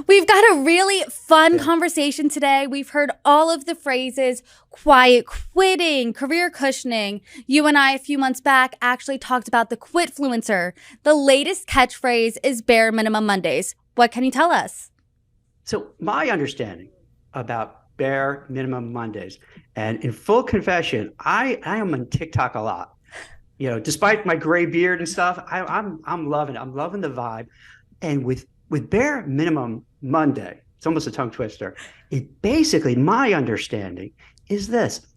We've got a really fun Yeah. conversation today. We've heard all of the phrases: quiet quitting, career cushioning. You and I, a few months back, actually talked about the quitfluencer. The latest catchphrase is bare minimum Mondays. What can you tell us? So my understanding about bare minimum Mondays, and in full confession, I am on TikTok a lot. Despite my gray beard and stuff, I'm loving it. I'm loving the vibe. And with bare minimum Monday, it's almost a tongue twister. It basically, my understanding is this: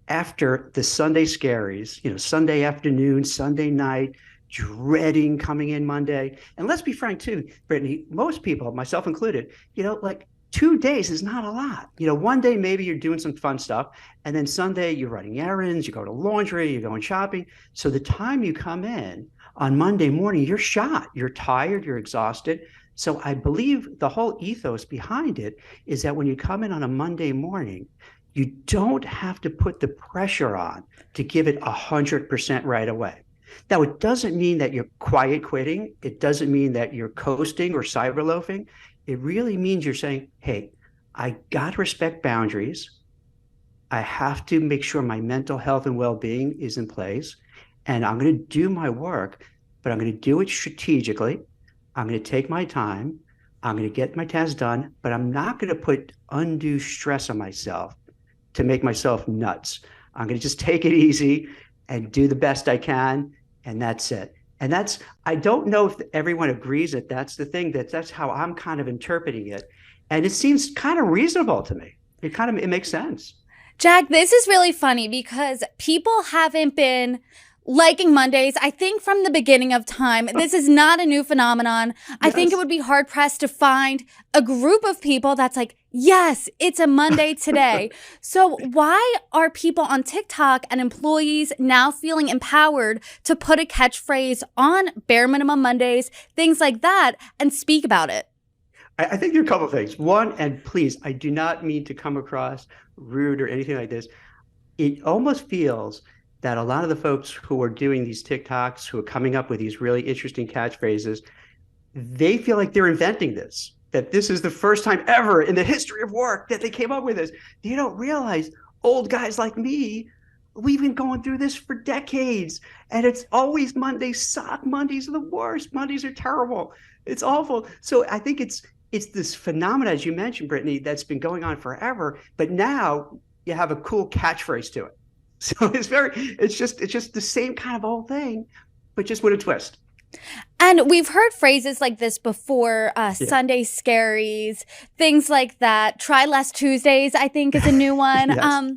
after the Sunday scaries, Sunday afternoon, Sunday night, dreading coming in Monday. And let's be frank too, Brittany, most people, myself included, like 2 days is not a lot. One day maybe you're doing some fun stuff, and then Sunday you're running errands, you go to laundry, you're going shopping. So the time you come in on Monday morning, you're shot, you're tired, you're exhausted. So I believe the whole ethos behind it is that when you come in on a Monday morning, you don't have to put the pressure on to give it 100% right away. Now, it doesn't mean that you're quiet quitting. It doesn't mean that you're coasting or cyber loafing. It really means you're saying, hey, I got to respect boundaries. I have to make sure my mental health and well-being is in place. And I'm going to do my work, but I'm going to do it strategically. I'm going to take my time. I'm going to get my tasks done, but I'm not going to put undue stress on myself to make myself nuts. I'm going to just take it easy and do the best I can. And that's it. And I don't know if everyone agrees that that's the thing, that's how I'm kind of interpreting it. And it seems kind of reasonable to me. It makes sense. Jack, this is really funny because people haven't been liking Mondays, I think, from the beginning of time. This is not a new phenomenon. I think it would be hard pressed to find a group of people that's like, yes, it's a Monday today. So why are people on TikTok and employees now feeling empowered to put a catchphrase on bare minimum Mondays, things like that, and speak about it? I think there are a couple of things. One, and please, I do not mean to come across rude or anything like this. It almost feels that a lot of the folks who are doing these TikToks, who are coming up with these really interesting catchphrases, they feel like they're inventing this, that this is the first time ever in the history of work that they came up with this. You don't realize old guys like me, we've been going through this for decades, and it's always Mondays suck. Mondays are the worst. Mondays are terrible. It's awful. So I think it's this phenomenon, as you mentioned, Brittany, that's been going on forever, but now you have a cool catchphrase to it. So it's just the same kind of old thing, but just with a twist. And we've heard phrases like this before, Yeah. Sunday scaries, things like that. Try less Tuesdays, I think, is a new one. Yes.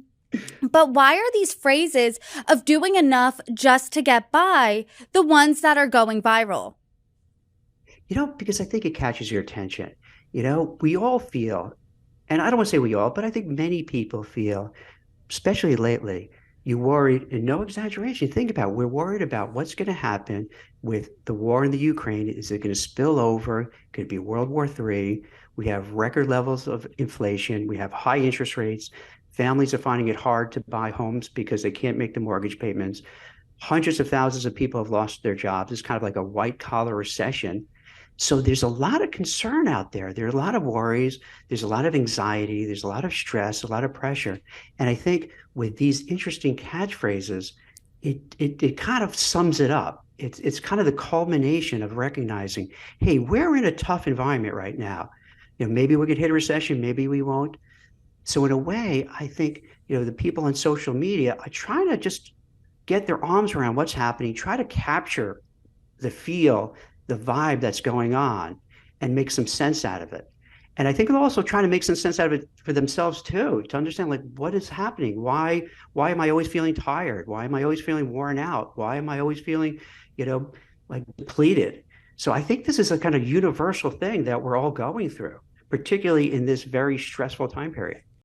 But why are these phrases of doing enough just to get by the ones that are going viral? Because I think it catches your attention. We all feel, and I don't want to say we all, but I think many people feel, especially lately, you worried, and no exaggeration, think about it, we're worried about what's going to happen with the war in the Ukraine. Is it going to spill over? Could it be World War III? We have record levels of inflation. We have high interest rates. Families are finding it hard to buy homes because they can't make the mortgage payments. Hundreds of thousands of people have lost their jobs. It's kind of like a white collar recession. So there's a lot of concern out there. There are a lot of worries. There's a lot of anxiety. There's a lot of stress, a lot of pressure. And I think with these interesting catchphrases, it kind of sums it up. It's kind of the culmination of recognizing, hey, we're in a tough environment right now. Maybe we could hit a recession, maybe we won't. So in a way, I think, the people on social media are trying to just get their arms around what's happening, try to capture the feel, the vibe that's going on, and make some sense out of it. And I think they're also trying to make some sense out of it for themselves too, to understand, like, what is happening? Why am I always feeling tired? Why am I always feeling worn out? Why am I always feeling, like depleted? So I think this is a kind of universal thing that we're all going through, particularly in this very stressful time period.